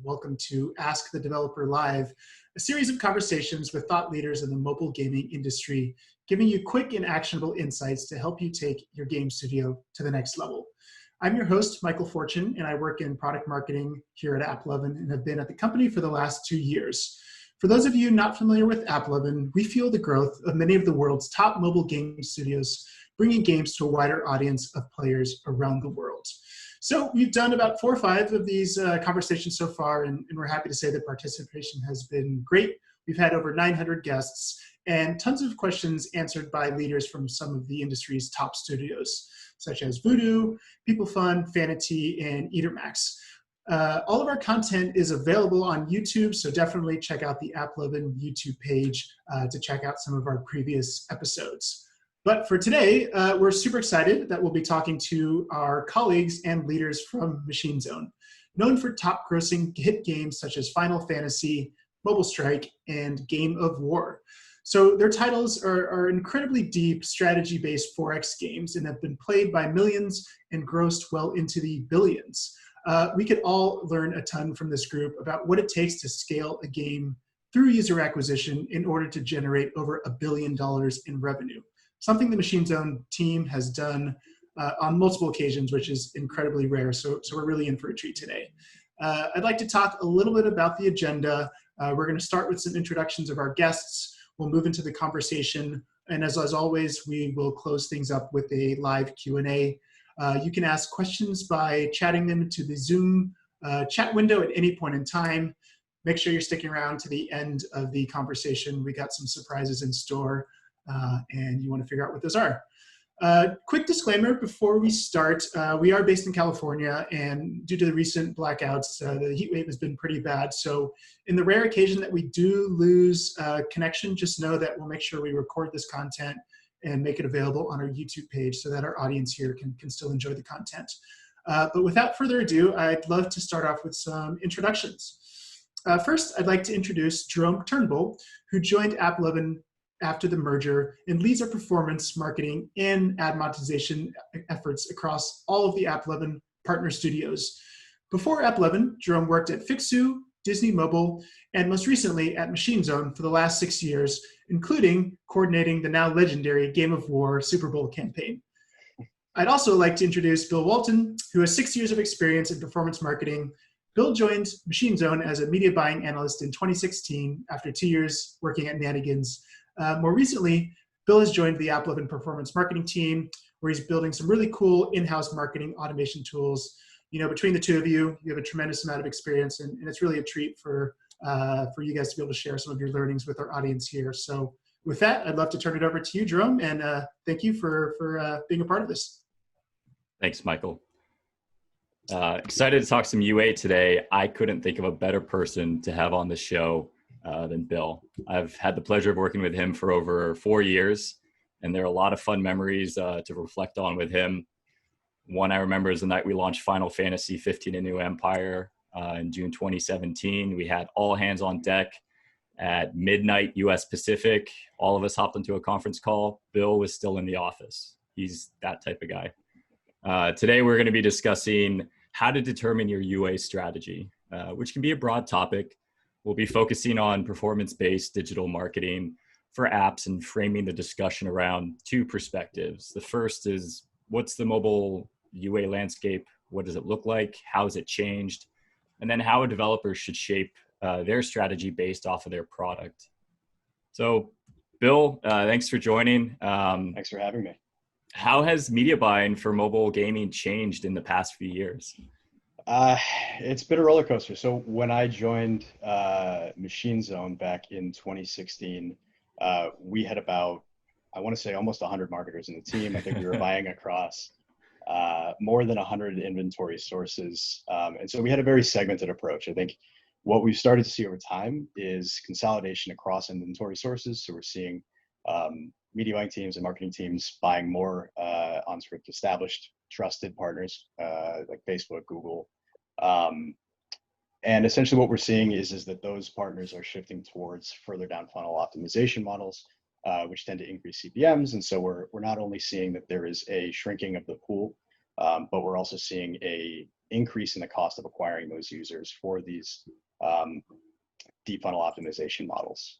welcome to Ask the Developer Live, a series of conversations with thought leaders in the mobile gaming industry, giving you quick and actionable insights to help you take your game studio to the next level. I'm your host, Michael Fortune, and I work in product marketing here at AppLovin and have been at the company for the last 2 years. For those of you not familiar with AppLovin, we fuel the growth of many of the world's top mobile game studios, bringing games to a wider audience of players around the world. So we've done about 4 or 5 of these conversations so far, and we're happy to say that participation has been great. We've had over 900 guests and tons of questions answered by leaders from some of the industry's top studios, such as Voodoo, PeopleFun, Fanity, and Eatermax. All of our content is available on YouTube, so definitely check out the AppLovin YouTube page to check out some of our previous episodes. But for today, we're super excited that we'll be talking to our colleagues and leaders from Machine Zone, known for top-grossing hit games such as Final Fantasy, Mobile Strike, and Game of War. So their titles are incredibly deep, strategy-based 4X games and have been played by millions and grossed well into the billions. We could all learn a ton from this group about what it takes to scale a game through user acquisition in order to generate over $1 billion in revenue. Something the Machine Zone team has done on multiple occasions, which is incredibly rare. So we're really in for a treat today. I'd like to talk a little bit about the agenda. We're going to start with some introductions of our guests. We'll move into the conversation. And as always, we will close things up with a live Q&A. You can ask questions by chatting them to the Zoom chat window at any point in time. Make sure you're sticking around to the end of the conversation. We got some surprises in store. And you want to figure out what those are. Quick disclaimer before we start, we are based in California, and due to the recent blackouts, the heat wave has been pretty bad. So in the rare occasion that we do lose connection, just know that we'll make sure we record this content and make it available on our YouTube page so that our audience here can still enjoy the content. But without further ado, I'd love to start off with some introductions. First, I'd like to introduce Jerome Turnbull, who joined AppLovin after the merger and leads our performance marketing and ad monetization efforts across all of the AppLovin partner studios. Before AppLovin, Jerome worked at Fixu, Disney Mobile, and most recently at Machine Zone for the last 6 years, including coordinating the now legendary Game of War Super Bowl campaign. I'd also like to introduce Bill Walton, who has 6 years of experience in performance marketing. Bill joined Machine Zone as a media buying analyst in 2016 after 2 years working at Nanigans. More recently, Bill has joined the AppLovin performance marketing team, where he's building some really cool in-house marketing automation tools. You know, between the two of you, you have a tremendous amount of experience, and it's really a treat for you guys to be able to share some of your learnings with our audience here. So with that, I'd love to turn it over to you, Jerome, and thank you for being a part of this. Thanks, Michael. Excited to talk some UA today. I couldn't think of a better person to have on the show than Bill. I've had the pleasure of working with him for over 4 years, and there are a lot of fun memories to reflect on with him. One I remember is the night we launched Final Fantasy 15: A New Empire in June 2017. We had all hands on deck at midnight US Pacific. All of us hopped into a conference call. Bill was still in the office. He's that type of guy. Today we're going to be discussing how to determine your UA strategy, which can be a broad topic. We'll be focusing on performance-based digital marketing for apps and framing the discussion around 2 perspectives. The first is, what's the mobile UA landscape? What does it look like? How has it changed? And then how a developer should shape their strategy based off of their product. So, Bill, thanks for joining. Thanks for having me. How has media buying for mobile gaming changed in the past few years? It's been a roller coaster. So when I joined Machine Zone back in 2016, we had about, I want to say almost 100 marketers in the team. I think we were buying across more than 100 inventory sources. And so we had a very segmented approach. I think what we've started to see over time is consolidation across inventory sources. So we're seeing media buying teams and marketing teams buying more on sort of established, trusted partners like Facebook, Google. And essentially what we're seeing is that those partners are shifting towards further down funnel optimization models, which tend to increase CPMs. And so we're not only seeing that there is a shrinking of the pool, but we're also seeing a increase in the cost of acquiring those users for these deep funnel optimization models.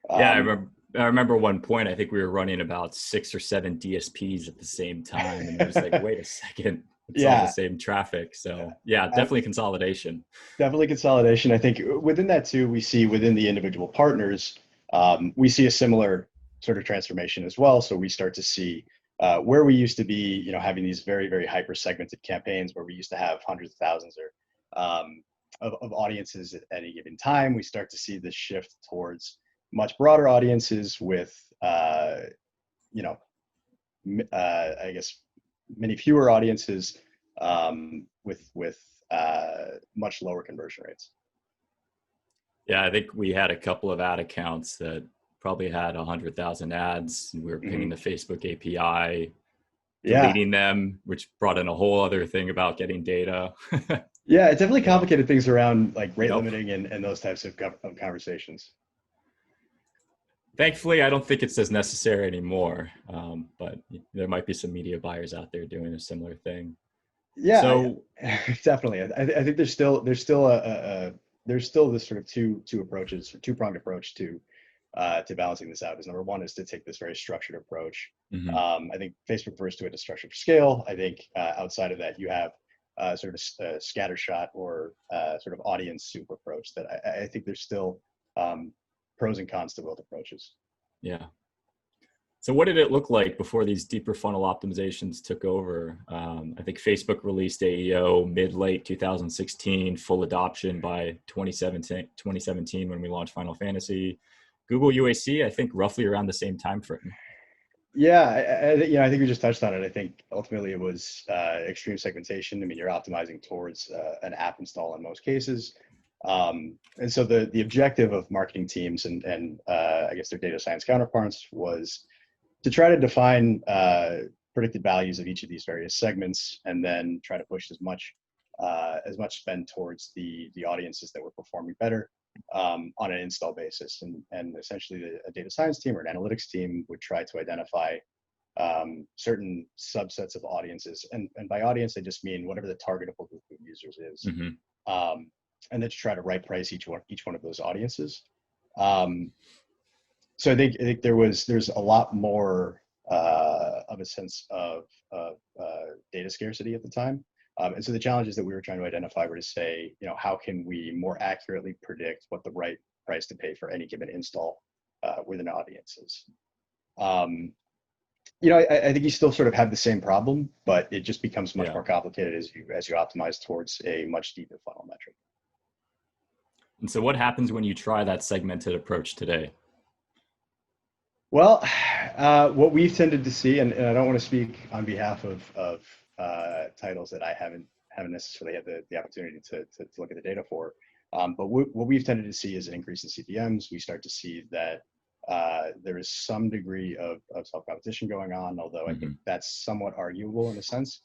Yeah, I remember one point, I think we were running about 6 or 7 DSPs at the same time. And it was like, wait a second, it's all the same traffic. So yeah, definitely consolidation. Definitely consolidation. I think within that too, we see within the individual partners, we see a similar sort of transformation as well. So we start to see where we used to be, having these very, very hyper segmented campaigns where we used to have hundreds of thousands of audiences at any given time. We start to see this shift towards much broader audiences with, I guess, many fewer audiences with much lower conversion rates. Yeah, I think we had a couple of ad accounts that probably had 100,000 ads, and we were pinging the Facebook API, deleting them, which brought in a whole other thing about getting data. Yeah, it definitely complicated things around like rate limiting and those types of conversations. Thankfully, I don't think it's as necessary anymore, but there might be some media buyers out there doing a similar thing. Yeah, so definitely. I think there's still this sort of two-pronged approach to balancing this out. Is number one is to take this very structured approach. I think Facebook refers to it as structured for scale. I think outside of that, you have sort of a scattershot or sort of audience soup approach that I think there's still pros and cons to both approaches. Yeah. So what did it look like before these deeper funnel optimizations took over? I think Facebook released AEO mid-late 2016, full adoption by 2017 when we launched Final Fantasy. Google UAC, I think roughly around the same time frame. Yeah, I think we just touched on it. I think ultimately it was extreme segmentation. I mean, you're optimizing towards an app install in most cases. And so the objective of marketing teams and I guess their data science counterparts was to try to define predicted values of each of these various segments, and then try to push as much spend towards the audiences that were performing better on an install basis. And essentially a data science team or an analytics team would try to identify certain subsets of audiences. And by audience, I just mean whatever the targetable group of users is. And then to try to right price each one of those audiences. So I think there's a lot more of a sense of data scarcity at the time. And so the challenges that we were trying to identify were to say, how can we more accurately predict what the right price to pay for any given install within audiences? I think you still sort of have the same problem, but it just becomes much more complicated as you optimize towards a much deeper funnel metric. And so what happens when you try that segmented approach today? Well, what we've tended to see, and I don't want to speak on behalf of titles that I haven't necessarily had the opportunity to look at the data for, but what we've tended to see is an increase in CPMs. We start to see that there is some degree of self-competition going on, although I think that's somewhat arguable in a sense.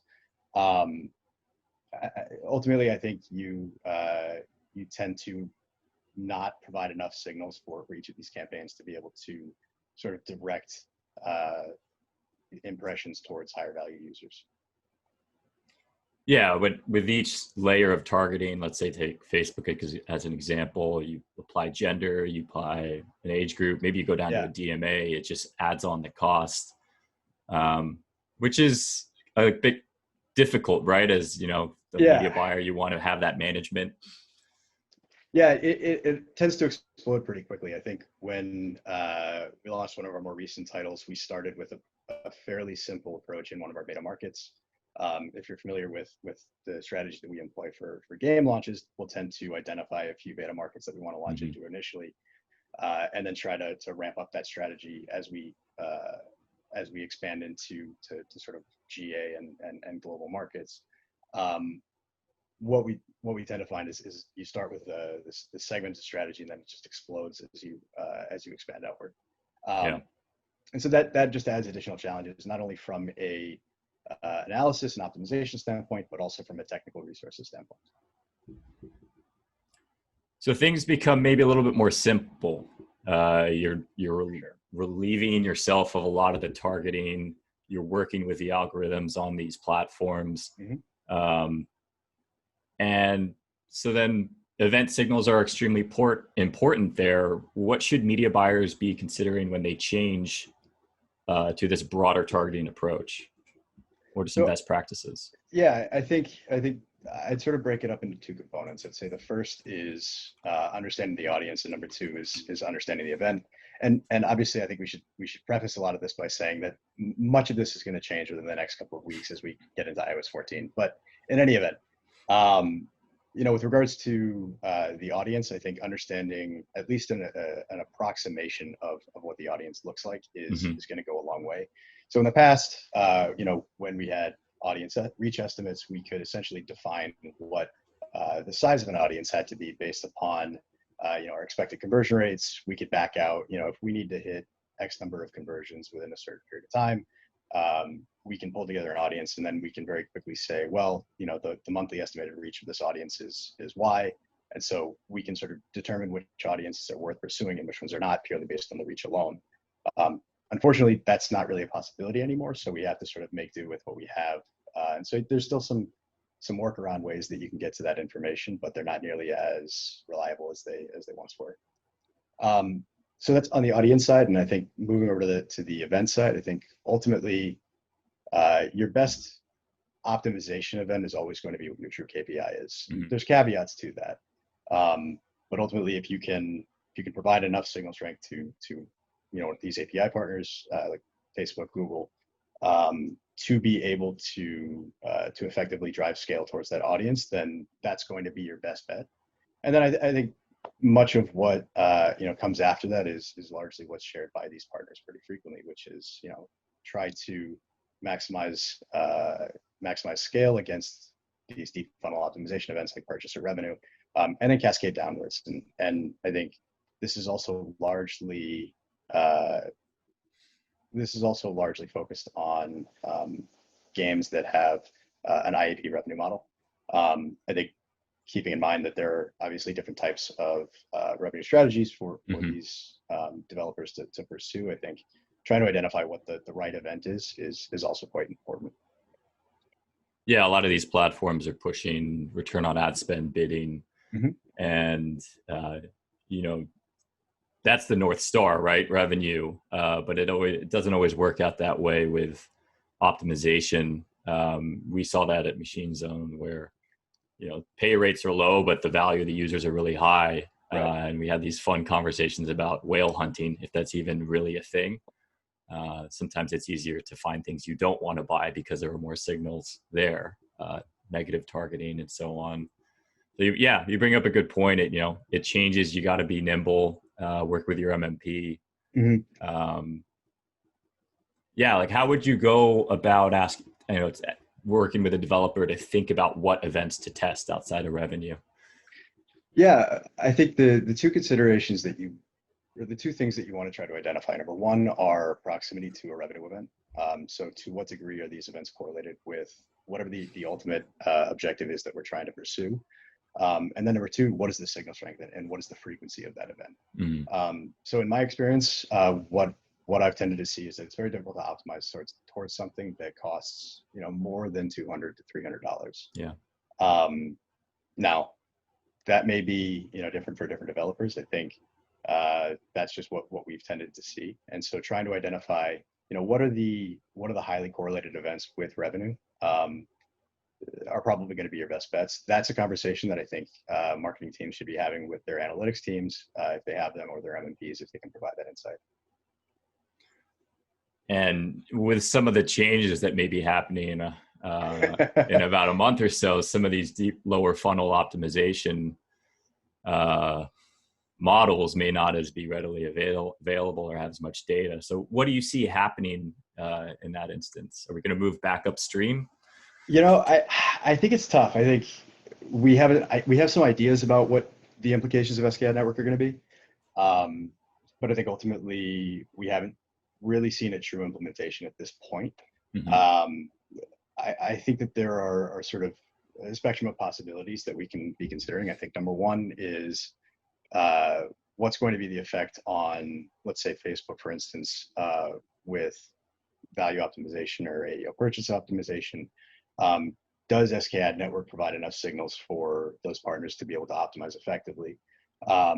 Ultimately, I think you tend to not provide enough signals for each of these campaigns to be able to sort of direct impressions towards higher value users. Yeah, but with each layer of targeting, let's say take Facebook as an example, you apply gender, you apply an age group, maybe you go down to a DMA, it just adds on the cost, which is a bit difficult, right? As the media buyer, you want to have that management. Yeah, it tends to explode pretty quickly. I think when we launched one of our more recent titles, we started with a fairly simple approach in one of our beta markets. If you're familiar with the strategy that we employ for game launches, we'll tend to identify a few beta markets that we want to launch into initially, and then try to ramp up that strategy as we expand into sort of GA and global markets. What we tend to find is you start with this segmented strategy, and then it just explodes as you expand outward. And so that just adds additional challenges, not only from a analysis and optimization standpoint, but also from a technical resources standpoint. So things become maybe a little bit more simple. You're relieving yourself of a lot of the targeting. You're working with the algorithms on these platforms. And so then event signals are extremely important there. What should media buyers be considering when they change to this broader targeting approach? What are some So best practices? yeah, I think I'd sort of break it up into two components. I'd say the first is understanding the audience, and number two is understanding the event. And obviously, I think we should preface a lot of this by saying that much of this is going to change within the next couple of weeks as we get into iOS 14. But in any event, with regards to the audience, I think understanding at least an approximation of what the audience looks like is going to go a long way. So in the past, when we had audience reach estimates, we could essentially define what the size of an audience had to be based upon our expected conversion rates. We could back out, if we need to hit X number of conversions within a certain period of time, we can pull together an audience, and then we can very quickly say, well, the monthly estimated reach of this audience is Y. And so we can sort of determine which audiences are worth pursuing and which ones are not, purely based on the reach alone. Unfortunately, that's not really a possibility anymore. So we have to sort of make do with what we have. And so there's still some workaround ways that you can get to that information, but they're not nearly as reliable as they once were. So that's on the audience side. And I think moving over to the event side, I think ultimately your best optimization event is always going to be what your true KPI is. There's caveats to that. But ultimately, if you can provide enough signal strength to these API partners like Facebook, Google, to be able to effectively drive scale towards that audience, then that's going to be your best bet. And then I think much of what comes after that is largely what's shared by these partners pretty frequently, which is try to maximize scale against these deep funnel optimization events like purchase or revenue, and then cascade downwards. And I think this is also largely focused on games that have an IAP revenue model. I think keeping in mind that there are obviously different types of revenue strategies for these developers to pursue, I think trying to identify what the right event is also quite important. Yeah, a lot of these platforms are pushing return on ad spend bidding, and that's the North Star, right? Revenue, but it doesn't always work out that way with optimization. We saw that at Machine Zone, where pay rates are low, but the value of the users are really high. Right. And we had these fun conversations about whale hunting, if that's even really a thing. Sometimes it's easier to find things you don't want to buy because there are more signals there, negative targeting and so on. So you bring up a good point. It changes. You got to be nimble, work with your MMP. Like how would you go about asking, it's working with a developer to think about what events to test outside of revenue? Yeah, I think the two considerations the two things that you want to try to identify, number one, are proximity to a revenue event. So to what degree are these events correlated with whatever the ultimate objective is that we're trying to pursue? And then number two, what is the signal strength and what is the frequency of that event? So in my experience, what I've tended to see is that it's very difficult to optimize towards something that costs more than $200 to $300. Yeah. Now, that may be different for different developers. I think that's just what we've tended to see. And so trying to identify what are the highly correlated events with revenue are probably going to be your best bets. That's a conversation that I think marketing teams should be having with their analytics teams if they have them, or their MMPs if they can provide that insight. And with some of the changes that may be happening in about a month or so, some of these deep lower funnel optimization models may not as be readily available or have as much data. So what do you see happening in that instance? Are we going to move back upstream? I think it's tough. I think we have some ideas about what the implications of SKAd network are going to be. But I think ultimately we haven't really seen a true implementation at this point. I think that there are sort of a spectrum of possibilities that we can be considering. I think number one is what's going to be the effect on, let's say, Facebook, for instance, with value optimization or AEO purchase optimization. does SK Ad Network provide enough signals for those partners to be able to optimize effectively? I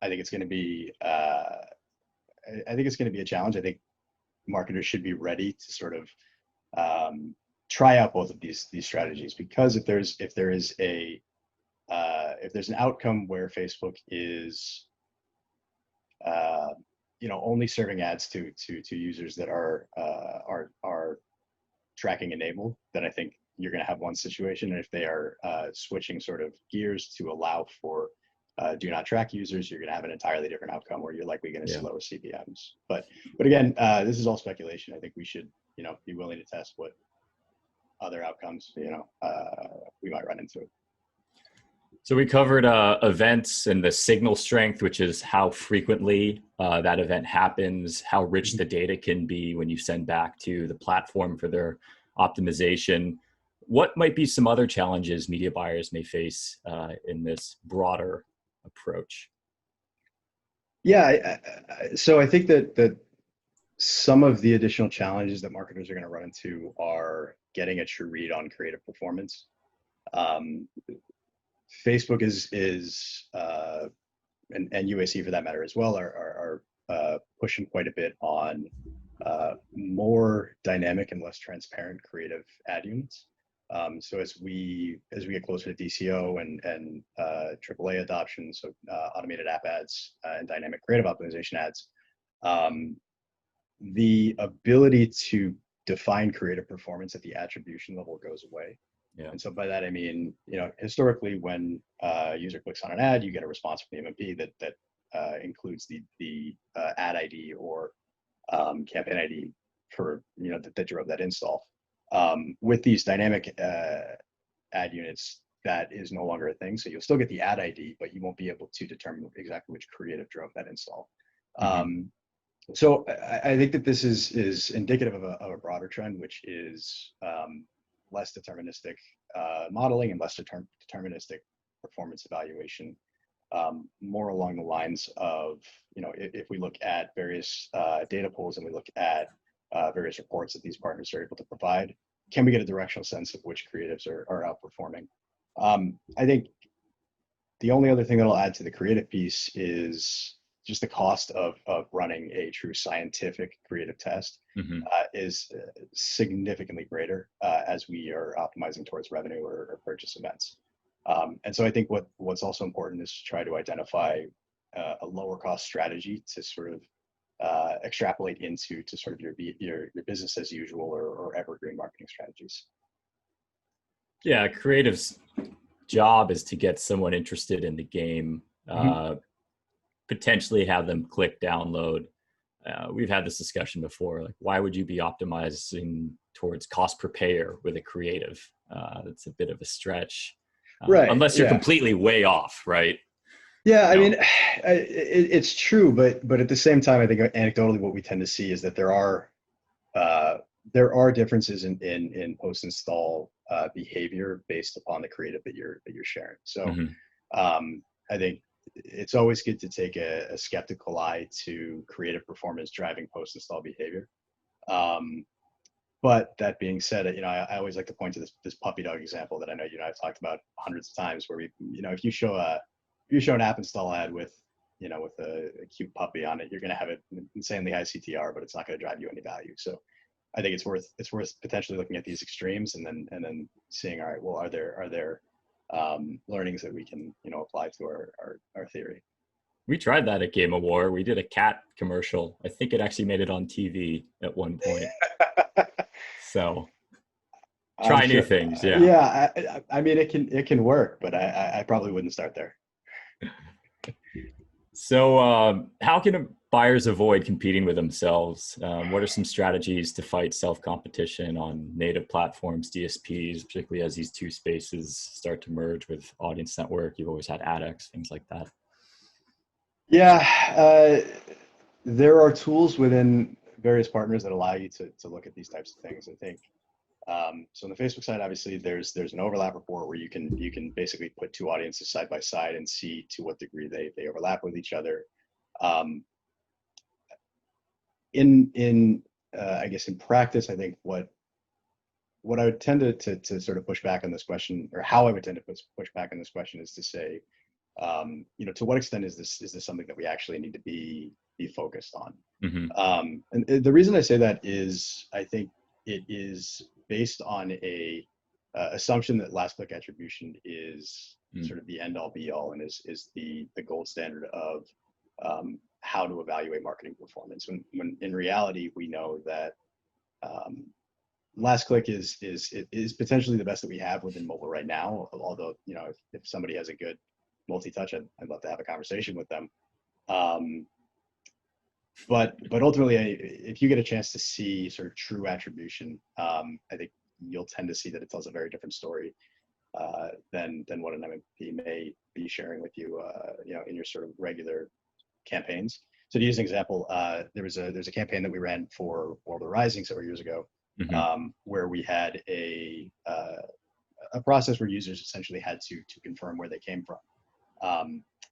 think it's going to be a challenge. I think marketers should be ready to sort of try out both of these strategies, because if there's an outcome where Facebook is only serving ads to users that are tracking enabled, then I think you're going to have one situation. And if they are switching sort of gears to allow for do not track users, you're going to have an entirely different outcome where you're likely going to see lower CPMs. But again, this is all speculation. I think we should be willing to test what other outcomes we might run into. So we covered events and the signal strength, which is how frequently that event happens, how rich the data can be when you send back to the platform for their optimization. What might be some other challenges media buyers may face in this broader approach? Yeah, so I think that some of the additional challenges that marketers are going to run into are getting a true read on creative performance. Facebook is and UAC for that matter as well are pushing quite a bit on more dynamic and less transparent creative ad units. So as we get closer to DCO and AAA adoption, so automated app ads and dynamic creative optimization ads, the ability to define creative performance at the attribution level goes away. Yeah. And so by that I mean, historically when a user clicks on an ad, you get a response from the MMP that includes the ad ID or campaign ID for that drove that install. With these dynamic ad units, that is no longer a thing. So you'll still get the ad ID, but you won't be able to determine exactly which creative drove that install. So I think that this is indicative of a broader trend, which is less deterministic modeling and less deterministic performance evaluation. More along the lines of, if we look at various data pools and we look at various reports that these partners are able to provide, can we get a directional sense of which creatives are outperforming? I think the only other thing that I'll add to the creative piece is just the cost of running a true scientific creative test is significantly greater as we are optimizing towards revenue or purchase events. And so I think what's also important is to try to identify a lower cost strategy to sort of extrapolate into sort of your business as usual or evergreen marketing strategies. Yeah, creative's job is to get someone interested in the game, potentially have them click download. We've had this discussion before, like why would you be optimizing towards cost per payer with a creative? That's a bit of a stretch, right? Unless you're completely way off, right? Yeah, I mean, it's true, but at the same time, I think anecdotally what we tend to see is that there are differences in post-install behavior based upon the creative that you're sharing. So I think it's always good to take a skeptical eye to creative performance driving post-install behavior. But that being said, I always like to point to this puppy dog example that I know I've talked about hundreds of times, where if you show an app install ad with a cute puppy on it, you're going to have an insanely high CTR, but it's not going to drive you any value. So I think it's worth potentially looking at these extremes and then seeing, all right, well, are there learnings that we can apply to our theory. We tried that at Game of War. We did a cat commercial. I think it actually made it on TV at one point. So try new things. Yeah. Yeah. I mean, it can work, but I probably wouldn't start there. So how can buyers avoid competing with themselves? What are some strategies to fight self-competition on native platforms, DSPs, particularly as these two spaces start to merge with audience network? You've always had AdX, things like that. Yeah, there are tools within various partners that allow you to look at these types of things. I think so. On the Facebook side, obviously, there's an overlap report where you can basically put two audiences side by side and see to what degree they overlap with each other. I guess in practice, I think what what I would tend to sort of push back on this question, or how I would tend to push back on this question, is to say, to what extent is this something that we actually need to be focused on? And the reason I say that is I think it is based on a assumption that last click attribution is sort of the end all be all and is the gold standard of how to evaluate marketing performance. When in reality we know that last click is potentially the best that we have within mobile right now. Although if somebody has a good multi-touch, I'd love to have a conversation with them. But ultimately, if you get a chance to see sort of true attribution, I think you'll tend to see that it tells a very different story than what an MMP may be sharing with you, in your sort of regular campaigns. So to use an example, there's a campaign that we ran for World of Rising several years ago, where we had a process where users essentially had to confirm where they came from.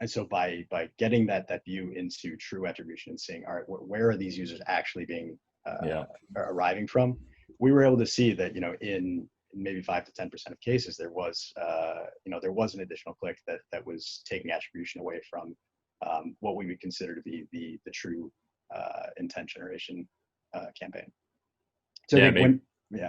And so by getting that view into true attribution and seeing, all right, where are these users actually being arriving from, we were able to see that in maybe 5 to 10% of cases there was an additional click that was taking attribution away from what we would consider to be the true intent generation campaign. So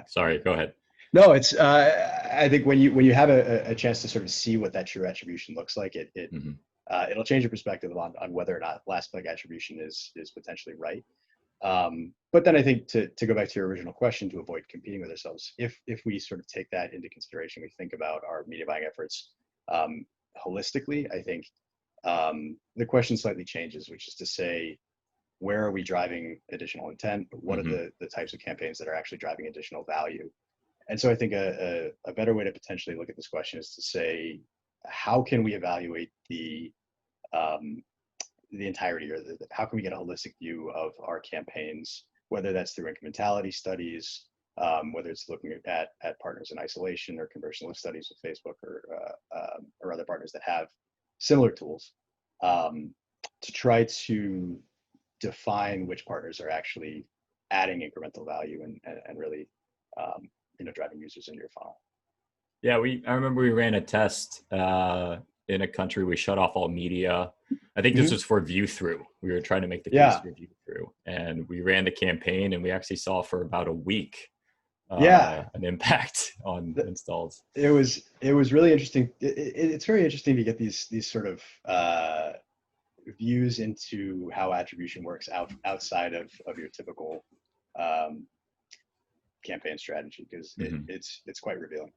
sorry, go ahead. No, it's I think when you have a chance to sort of see what that true attribution looks like, it'll change your perspective on whether or not last click attribution is potentially right. But then I think to go back to your original question, to avoid competing with ourselves, if we sort of take that into consideration, we think about our media buying efforts holistically, I think the question slightly changes, which is to say, where are we driving additional intent? What are the types of campaigns that are actually driving additional value? And so I think a better way to potentially look at this question is to say, how can we evaluate the entirety, or how can we get a holistic view of our campaigns, whether that's through incrementality studies, whether it's looking at partners in isolation or conversion lift studies with Facebook or other partners that have similar tools, to try to define which partners are actually adding incremental value and really driving users into your funnel. Yeah, I remember we ran a test in a country. We shut off all media. I think this was for view through. We were trying to make the case for view through, and we ran the campaign, and we actually saw for about a week an impact on installs. It was really interesting. It's very interesting to get these sort of views into how attribution works outside of your typical campaign strategy, because it's quite revealing.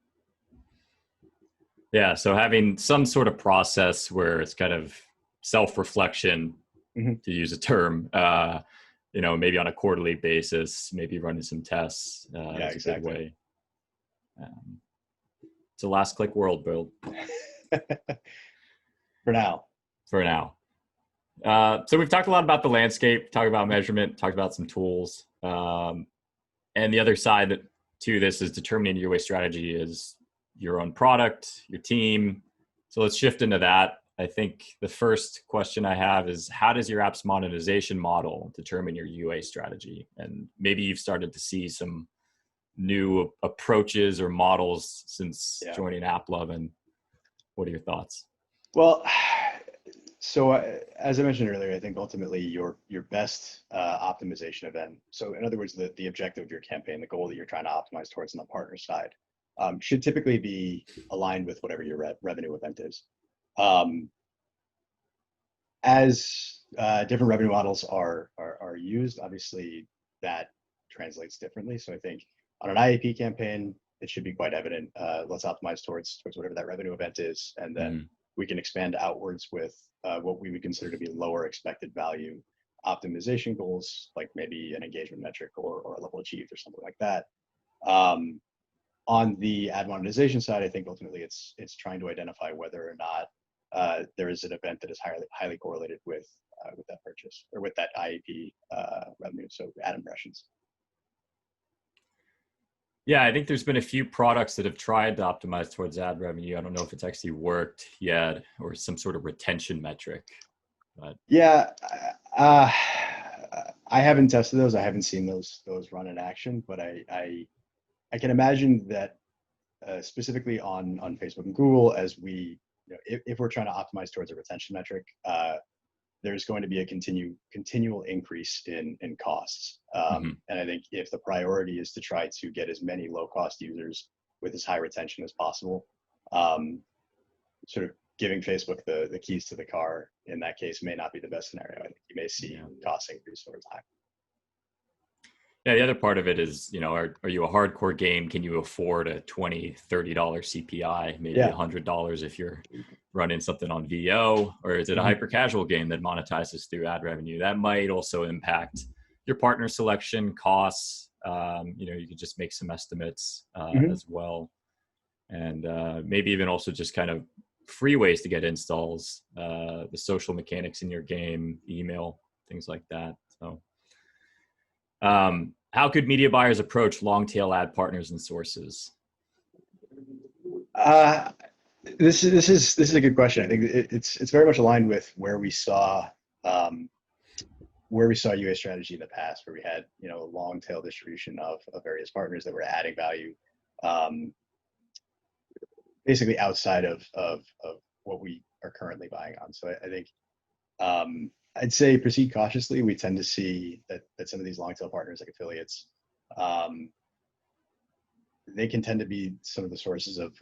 Yeah, so having some sort of process where it's kind of self-reflection, to use a term, maybe on a quarterly basis, maybe running some tests is a good way. It's a last click world, Bill. For now. So we've talked a lot about the landscape, talked about measurement, talked about some tools. And the other side to this is determining your UA strategy is your own product, your team. So let's shift into that. I think the first question I have is, how does your app's monetization model determine your UA strategy? And maybe you've started to see some new approaches or models since joining AppLovin. What are your thoughts? Well, so as I mentioned earlier, I think ultimately your best optimization event, so in other words, the objective of your campaign, the goal that you're trying to optimize towards on the partner side, should typically be aligned with whatever your revenue event is. As different revenue models are used, obviously that translates differently. So I think on an IAP campaign, it should be quite evident. Let's optimize towards whatever that revenue event is, and then we can expand outwards with what we would consider to be lower expected value optimization goals, like maybe an engagement metric or a level achieved or something like that. On the ad monetization side, I think ultimately it's trying to identify whether or not there is an event that is highly correlated with that purchase or with that IAP revenue, so ad impressions. Yeah, I think there's been a few products that have tried to optimize towards ad revenue. I don't know if it's actually worked yet, or some sort of retention metric. But yeah, I haven't tested those. I haven't seen those run in action, but I I can imagine that specifically on Facebook and Google, as we, if we're trying to optimize towards a retention metric, there's going to be a continual increase in costs. And I think if the priority is to try to get as many low cost users with as high retention as possible, sort of giving Facebook the keys to the car in that case may not be the best scenario. I think you may see costs increase over time. Yeah, the other part of it is, are you a hardcore game? Can you afford a $20, $30 CPI, maybe $100 if you're running something on VO, or is it a hyper casual game that monetizes through ad revenue? That might also impact your partner selection costs. You could just make some estimates as well. And maybe even also just kind of free ways to get installs, the social mechanics in your game, email, things like that. So how could media buyers approach long tail ad partners and sources? This is a good question. I think it's very much aligned with where we saw UA strategy in the past, where we had a long tail distribution of various partners that were adding value, basically outside of what we are currently buying on. So I think I'd say proceed cautiously. We tend to see that some of these long tail partners, like affiliates, they can tend to be some of the sources of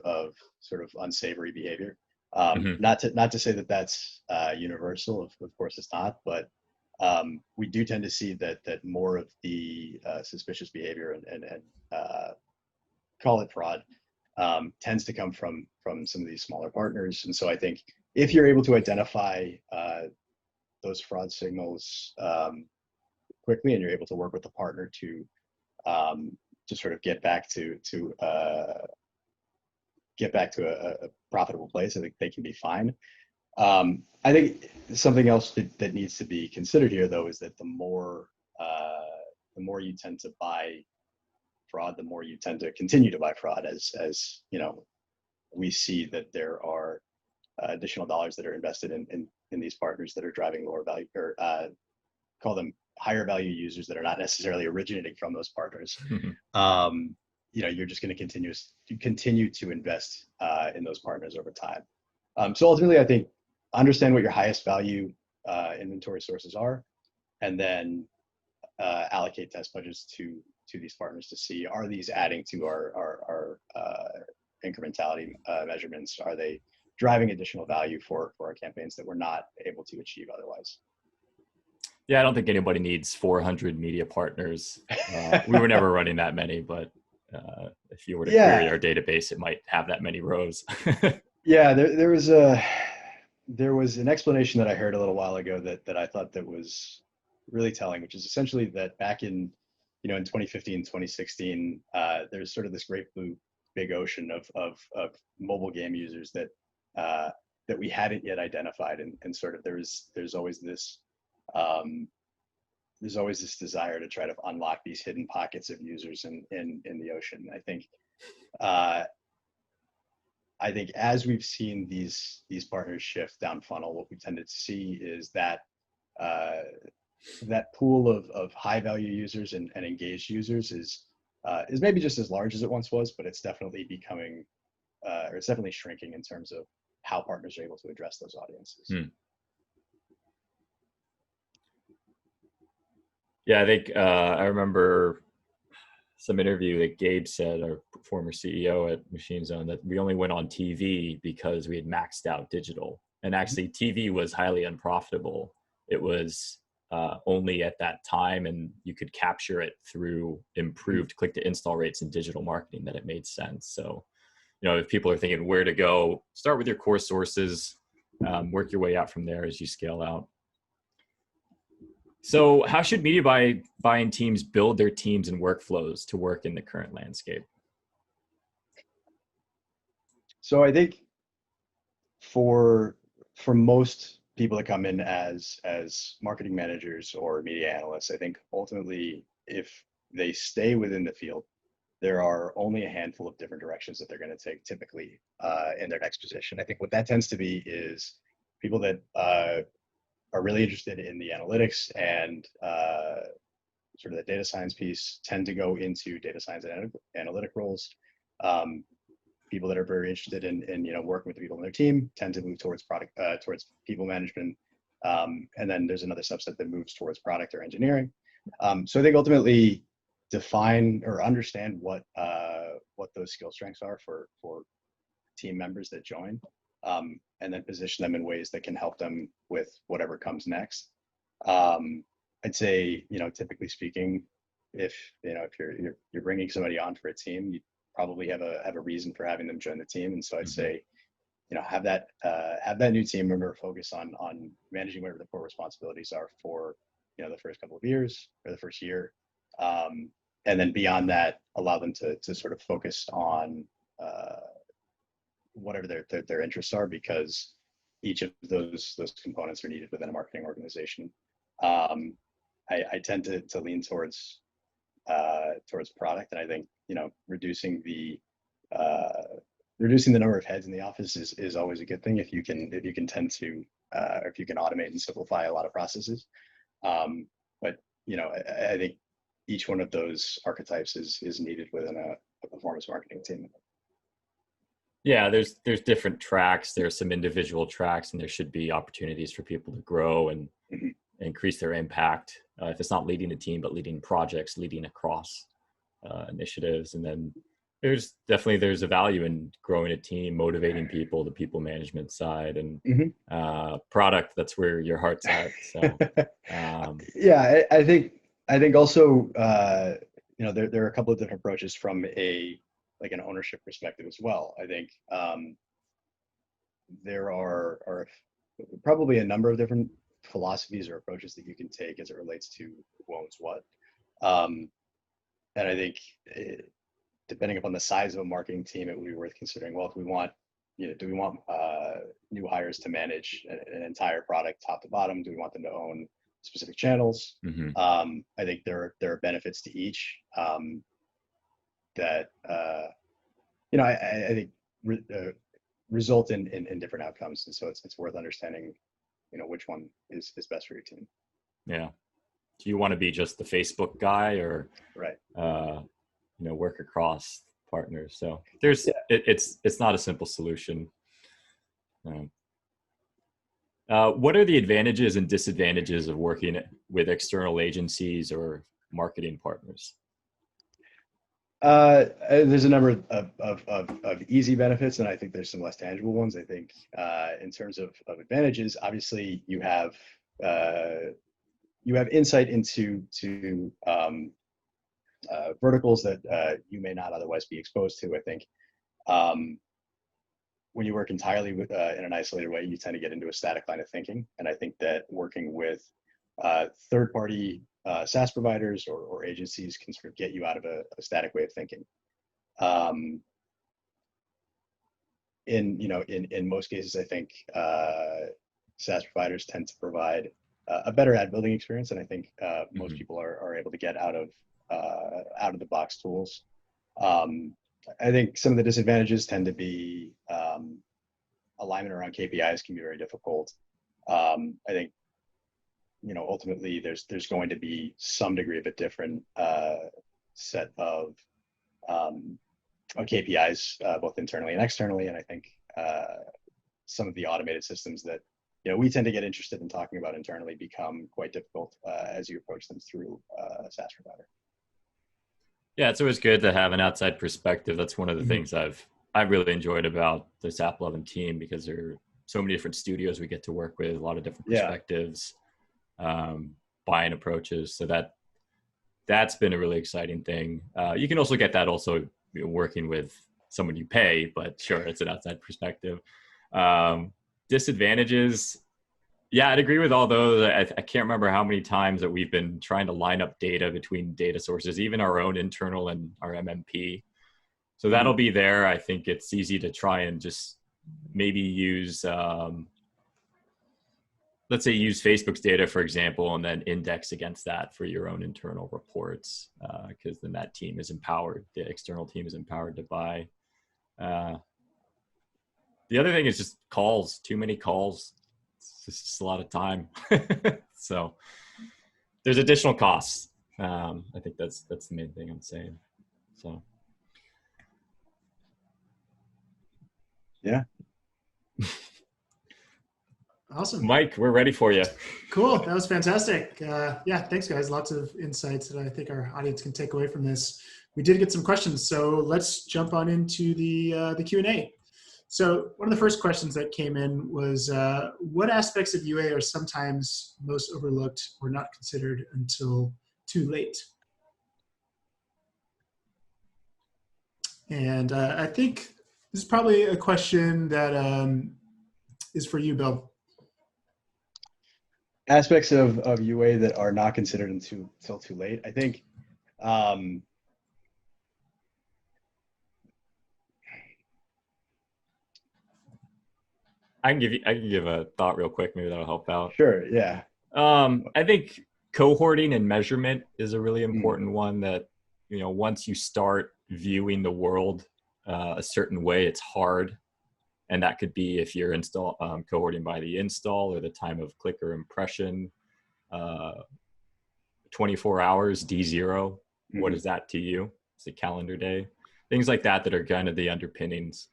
sort of unsavory behavior. Not to say that that's universal. Of course, it's not. But we do tend to see that more of the suspicious behavior and call it fraud tends to come from some of these smaller partners. And so I think if you're able to identify those fraud signals quickly, and you're able to work with the partner to sort of get back to a profitable place, I think they can be fine. I think something else that needs to be considered here, though, is that the more you tend to buy fraud, the more you tend to continue to buy fraud, as we see that there are additional dollars that are invested in these partners that are driving lower value, or call them higher value users that are not necessarily originating from those partners. You're just going to continue to invest in those partners over time. So ultimately, I think understand what your highest value inventory sources are, and then allocate test budgets to these partners to see, are these adding to our incrementality measurements? Are they driving additional value for our campaigns that we're not able to achieve otherwise? Yeah, I don't think anybody needs 400 media partners. We were never running that many, but if you were to query our database, it might have that many rows. Yeah, there was an explanation that I heard a little while ago that I thought that was really telling, which is essentially that back in 2015, 2016, there's sort of this great blue big ocean of mobile game users that we hadn't yet identified, and sort of there's always this desire to try to unlock these hidden pockets of users in the ocean. I think as we've seen these partners shift down funnel, what we've tended to see is that that pool of high value users and engaged users is maybe just as large as it once was, but it's definitely becoming, or it's definitely shrinking in terms of how partners are able to address those audiences. Yeah, I think I remember some interview that Gabe said, our former CEO at Machine Zone, that we only went on TV because we had maxed out digital. And actually TV was highly unprofitable. It was only at that time, and you could capture it through improved click to install rates in digital marketing, that it made sense. So, if people are thinking where to go, start with your core sources, work your way out from there as you scale out. So how should media buying teams build their teams and workflows to work in the current landscape? So I think for most people that come in as marketing managers or media analysts, I think ultimately, if they stay within the field, there are only a handful of different directions that they're going to take typically in their next position. I think what that tends to be is people that are really interested in the analytics and sort of the data science piece tend to go into data science and analytic roles. People that are very interested in working with the people in their team tend to move towards towards people management. And then there's another subset that moves towards product or engineering. So I think ultimately define or understand what those skill strengths are for team members that join, and then position them in ways that can help them with whatever comes next. I'd say, typically speaking, if you're bringing somebody on for a team, you probably have a reason for having them join the team. And so I'd say, have that new team member focus on managing whatever the core responsibilities are for, the first couple of years or the first year. And then beyond that, allow them to sort of focus on whatever their interests are, because each of those components are needed within a marketing organization. I tend to lean towards product, and I think reducing the number of heads in the office is always a good thing if you can automate and simplify a lot of processes. But I think each one of those archetypes is needed within a performance marketing team. Yeah, there's different tracks. There's some individual tracks, and there should be opportunities for people to grow and increase their impact. If it's not leading a team, but leading projects, leading across initiatives. And then there's a value in growing a team, motivating people, the people management side, and product. That's where your heart's at. So yeah, I think also there are a couple of different approaches from an ownership perspective as well. I think there are probably a number of different philosophies or approaches that you can take as it relates to who owns what. And I think depending upon the size of a marketing team, it would be worth considering, well, if we want, do we want new hires to manage an entire product top to bottom? Do we want them to own specific channels? I think there are benefits to each that I think result in different outcomes, and so it's worth understanding which one is best for your team. Yeah. Do you want to be just the Facebook guy, or right? Work across partners? So it's not a simple solution. What are the advantages and disadvantages of working with external agencies or marketing partners? There's a number of easy benefits, and I think there's some less tangible ones. I think in terms of advantages, obviously you have insight into verticals that you may not otherwise be exposed to. I think when you work entirely with in an isolated way, you tend to get into a static line of thinking, and I think that working with third-party SaaS providers or agencies can sort of get you out of a static way of thinking. In most cases, I think SaaS providers tend to provide a better ad building experience, and I think most people are able to get out of the box tools. I think some of the disadvantages tend to be alignment around KPIs can be very difficult. I think ultimately there's going to be some degree of a different set of KPIs both internally and externally, and I think some of the automated systems that we tend to get interested in talking about internally become quite difficult as you approach them through a SaaS provider. Yeah, it's always good to have an outside perspective. That's one of the things I've really enjoyed about this AppLovin team, because there are so many different studios we get to work with, a lot of different perspectives, buying approaches. So that's been a really exciting thing. You can also get that also working with someone you pay, but sure, it's an outside perspective. Disadvantages, yeah, I'd agree with all those. I can't remember how many times that we've been trying to line up data between data sources, even our own internal and our MMP. So that'll be there. I think it's easy to try and just maybe use, let's say use Facebook's data, for example, and then index against that for your own internal reports, because then that team is empowered. The external team is empowered to buy. The other thing is just calls, too many calls. It's just a lot of time. So there's additional costs. I think that's the main thing I'm saying. So. Yeah. Awesome. Mike, we're ready for you. Cool. That was fantastic. Yeah, thanks, guys. Lots of insights that I think our audience can take away from this. We did get some questions, so let's jump on into the Q&A. So one of the first questions that came in was, what aspects of UA are sometimes most overlooked or not considered until too late? And I think this is probably a question that is for you, Bill. Aspects of UA that are not considered until too late. I think I can give a thought real quick. Maybe that'll help out. Sure. Yeah. I think cohorting and measurement is a really important one that, once you start viewing the world a certain way, it's hard. And that could be if you're cohorting by the install or the time of click or impression, 24 hours, D0. What is that to you? It's a calendar day. Things like that are kind of the underpinnings.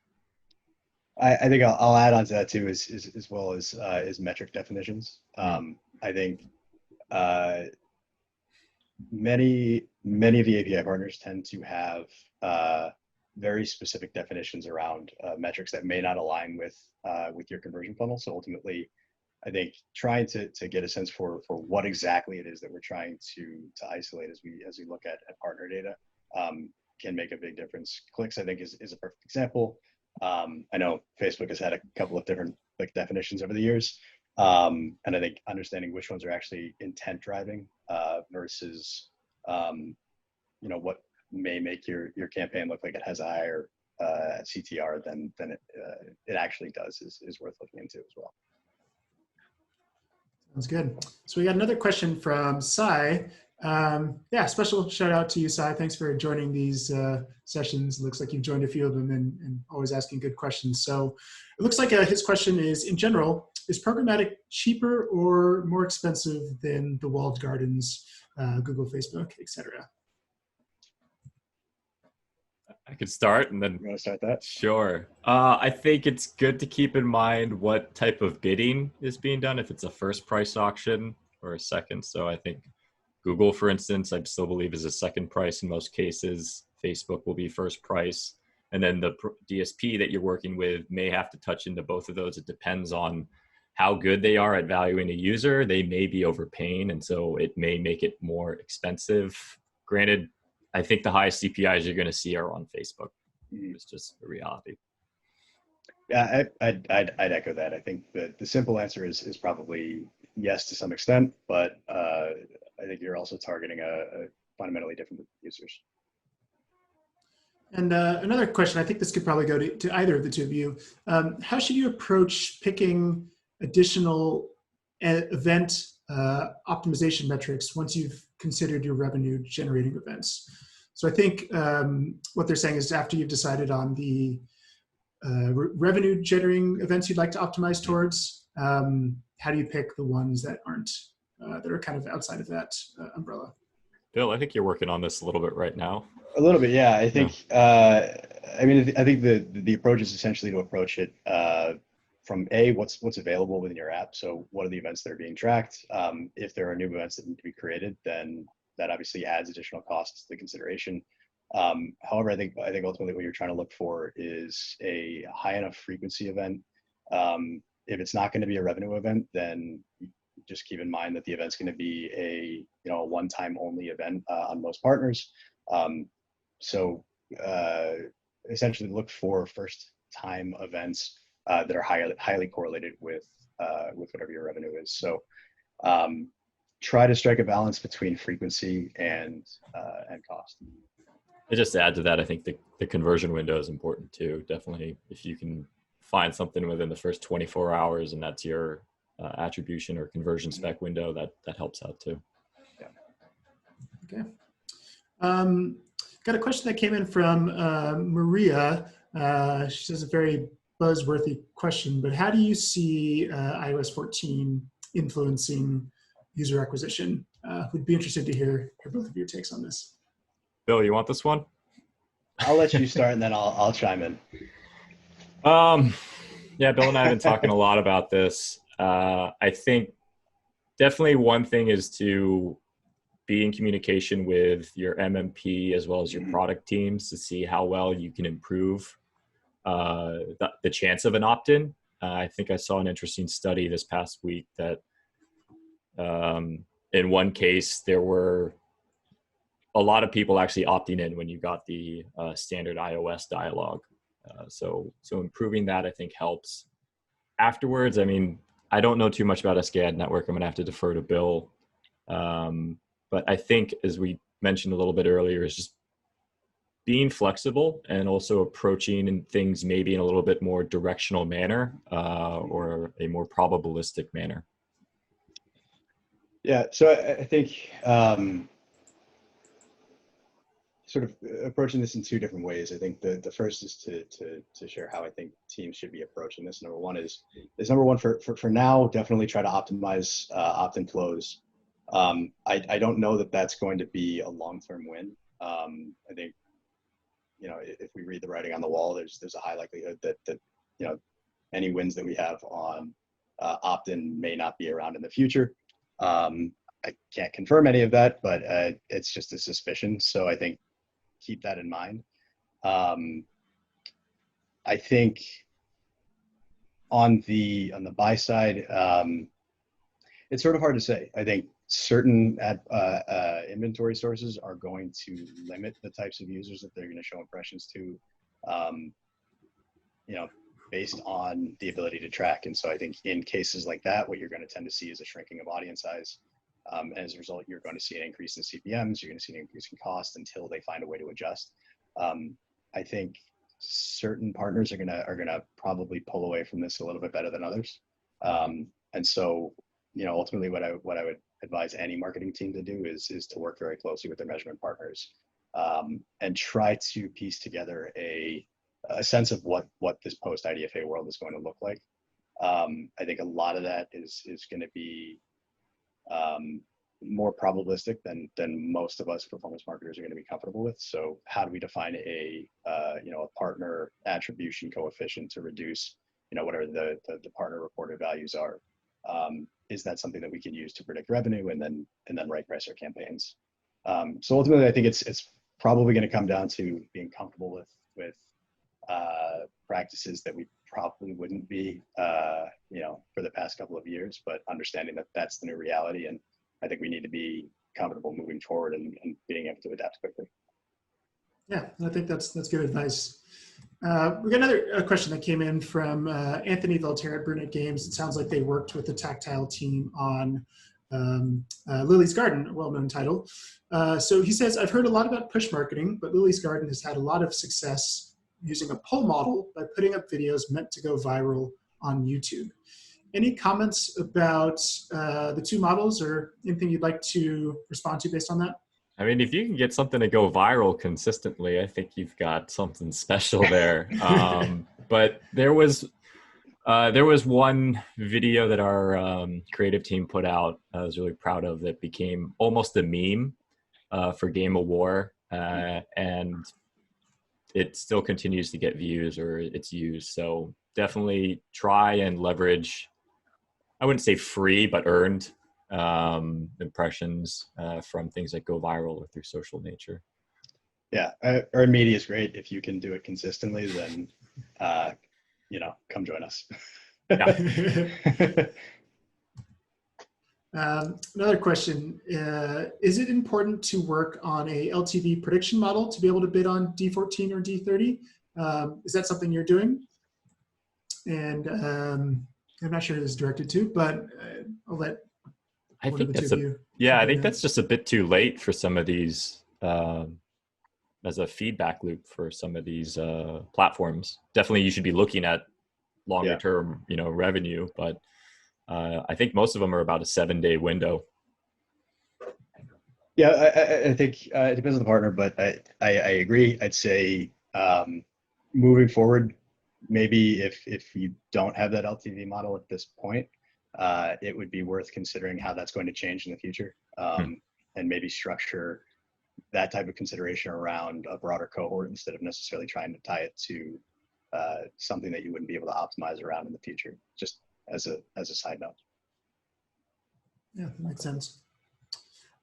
I think I'll add on to that too, as well as metric definitions. I think many of the API partners tend to have very specific definitions around metrics that may not align with your conversion funnel. So ultimately, I think trying to get a sense for what exactly it is that we're trying to isolate as we look at partner data can make a big difference. Clicks, I think, is a perfect example. I know Facebook has had a couple of different definitions over the years, and I think understanding which ones are actually intent driving versus what may make your campaign look like it has a higher CTR than it actually does is worth looking into as well. Sounds good. So we got another question from Sai. Yeah, special shout out to you, Sai. Thanks for joining these sessions. It looks like you've joined a few of them and always asking good questions. So it looks like his question is, in general, is programmatic cheaper or more expensive than the walled gardens, Google, Facebook, etc.? I could start and then You want to start that? Sure. I think it's good to keep in mind what type of bidding is being done, if it's a first price auction or a second. So I think Google, for instance, I still believe is a second price in most cases. Facebook will be first price. And then the DSP that you're working with may have to touch into both of those. It depends on how good they are at valuing a user. They may be overpaying, and so it may make it more expensive. Granted, I think the highest CPIs you're going to see are on Facebook. It's just a reality. Yeah, I'd echo that. I think the simple answer is probably yes to some extent, but I think you're also targeting a fundamentally different users. And another question, I think this could probably go to either of the two of you. How should you approach picking additional event optimization metrics once you've considered your revenue generating events? So I think what they're saying is after you've decided on the revenue generating events you'd like to optimize towards, how do you pick the ones that aren't, that are kind of outside of that umbrella? Bill, I think you're working on this a little bit right now. A little bit, yeah. I think, I think the approach is essentially to approach it from what's available within your app. So what are the events that are being tracked? If there are new events that need to be created, then that obviously adds additional costs to consideration. However, I think ultimately what you're trying to look for is a high enough frequency event. If it's not going to be a revenue event, then just keep in mind that the event's going to be a one-time only event on most partners. So essentially look for first-time events that are highly correlated with whatever your revenue is. So try to strike a balance between frequency and cost. And just to add to that, I think the conversion window is important too. Definitely, if you can find something within the first 24 hours and that's your attribution or conversion spec window, that helps out too. Yeah. Okay. Got a question that came in from Maria. She says a very buzzworthy question, but how do you see iOS 14 influencing user acquisition. Would be interested to hear both of your takes on this. Bill, you want this one? I'll let you start and then I'll chime in. Yeah, Bill and I have been talking a lot about this. I think definitely one thing is to be in communication with your MMP as well as your product teams to see how well you can improve the chance of an opt-in. I think I saw an interesting study this past week that in one case, there were a lot of people actually opting in when you got the standard iOS dialog. So improving that, I think, helps. Afterwards, I mean, I don't know too much about SKAd network. I'm going to have to defer to Bill. But I think, as we mentioned a little bit earlier, is just being flexible and also approaching things maybe in a little bit more directional manner or a more probabilistic manner. Yeah, so I think sort of approaching this in two different ways. I think the first is to share how I think teams should be approaching this. Number one is for now, definitely try to optimize opt-in flows. I don't know that that's going to be a long-term win. I think, you know, if we read the writing on the wall, there's a high likelihood that you know, any wins that we have on opt-in may not be around in the future. I can't confirm any of that, but it's just a suspicion. So I think keep that in mind. I think on the buy side, it's sort of hard to say. I think certain inventory sources are going to limit the types of users that they're going to show impressions to, you know, based on the ability to track. And so I think in cases like that, what you're going to tend to see is a shrinking of audience size. And as a result, you're going to see an increase in CPMs, you're going to see an increase in cost until they find a way to adjust. I think certain partners are gonna probably pull away from this a little bit better than others. And so, you know, ultimately what I would advise any marketing team to do is to work very closely with their measurement partners and try to piece together a sense of what this post IDFA world is going to look like. I think a lot of that is going to be more probabilistic than most of us performance marketers are going to be comfortable with. So how do we define a you know, a partner attribution coefficient to reduce, you know, whatever the partner reported values are? Is that something that we can use to predict revenue and then right price our campaigns? So ultimately, I think it's probably going to come down to being comfortable with practices that we probably wouldn't be, you know, for the past couple of years, but understanding that that's the new reality. And I think we need to be comfortable moving forward and being able to adapt quickly. Yeah, I think that's good advice. We got another question that came in from Anthony Voltaire at Brunette Games. It sounds like they worked with the Tactile team on Lily's Garden, a well-known title. So he says, I've heard a lot about push marketing, but Lily's Garden has had a lot of success using a pull model by putting up videos meant to go viral on YouTube. Any comments about the two models or anything you'd like to respond to based on that? I mean, if you can get something to go viral consistently, I think you've got something special there. But there was one video that our creative team put out I was really proud of that became almost a meme for Game of War. And it still continues to get views or it's used. So definitely try and leverage, I wouldn't say free, but earned impressions from things that go viral or through social nature. Yeah, earned media is great. If you can do it consistently, then, you know, come join us. Another question, is it important to work on a LTV prediction model to be able to bid on D14 or D30? Is that something you're doing? And I'm not sure who this is directed to, but I'll let I think that's I think that's just a bit too late for some of these as a feedback loop for some of these platforms. Definitely you should be looking at longer term, you know, revenue, but I think most of them are about a 7-day window. Yeah, I think it depends on the partner, but I agree. I'd say moving forward, maybe if you don't have that LTV model at this point, it would be worth considering how that's going to change in the future, and maybe structure that type of consideration around a broader cohort instead of necessarily trying to tie it to something that you wouldn't be able to optimize around in the future, just as a side note. Yeah, that makes sense.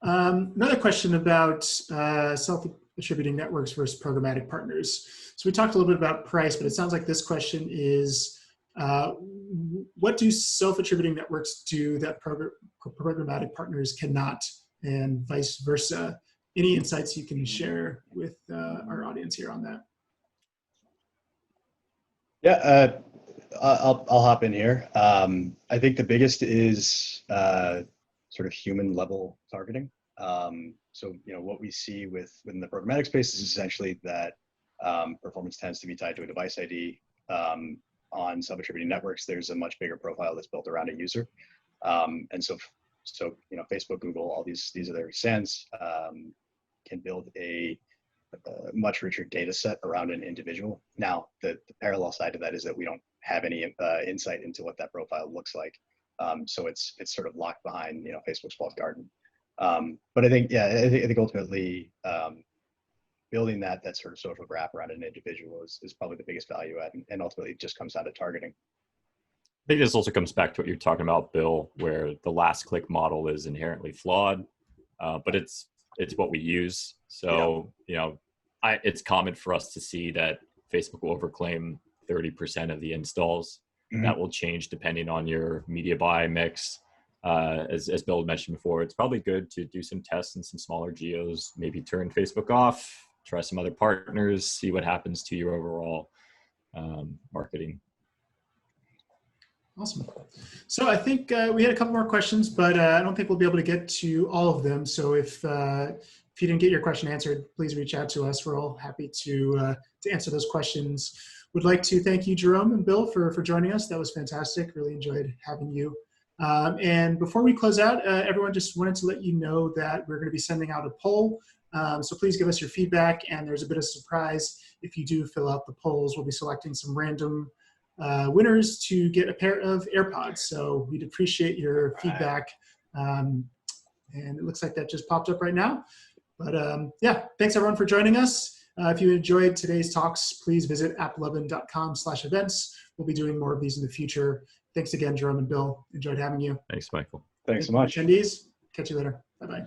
Another question about self-attributing networks versus programmatic partners. So we talked a little bit about price, but it sounds like this question is, what do self-attributing networks do that programmatic partners cannot, and vice versa? Any insights you can share with our audience here on that? Yeah, I'll hop in here. I think the biggest is sort of human level targeting. So what we see within the programmatic space is essentially that performance tends to be tied to a device ID. On self-attributing networks, there's a much bigger profile that's built around a user, and so Facebook, Google, all these other SANs can build a much richer data set around an individual. Now, the parallel side to that is that we don't have any insight into what that profile looks like. So it's sort of locked behind Facebook's walled garden. But I think I think ultimately building that sort of social graph around an individual is probably the biggest value add, and ultimately it just comes down to targeting. I think this also comes back to what you're talking about, Bill, where the last click model is inherently flawed, but it's what we use. So it's common for us to see that Facebook will overclaim 30% of the installs. Mm-hmm. That will change depending on your media buy mix. As Bill mentioned before, it's probably good to do some tests in some smaller geos, maybe turn Facebook off, try some other partners, see what happens to your overall marketing. Awesome. So I think we had a couple more questions, but I don't think we'll be able to get to all of them. So if you didn't get your question answered, please reach out to us. We're all happy to answer those questions. Would like to thank you, Jerome and Bill, for joining us. That was fantastic. Really enjoyed having you. And before we close out, everyone, just wanted to let you know that we're going to be sending out a poll. So please give us your feedback. And there's a bit of surprise if you do fill out the polls. We'll be selecting some random winners to get a pair of AirPods. So we'd appreciate your feedback. And it looks like that just popped up right now. But yeah, thanks everyone for joining us. If you enjoyed today's talks, please visit applovin.com/events. We'll be doing more of these in the future. Thanks again, Jerome and Bill. Enjoyed having you. Thanks, Michael. Thanks so much. Attendees, catch you later. Bye-bye.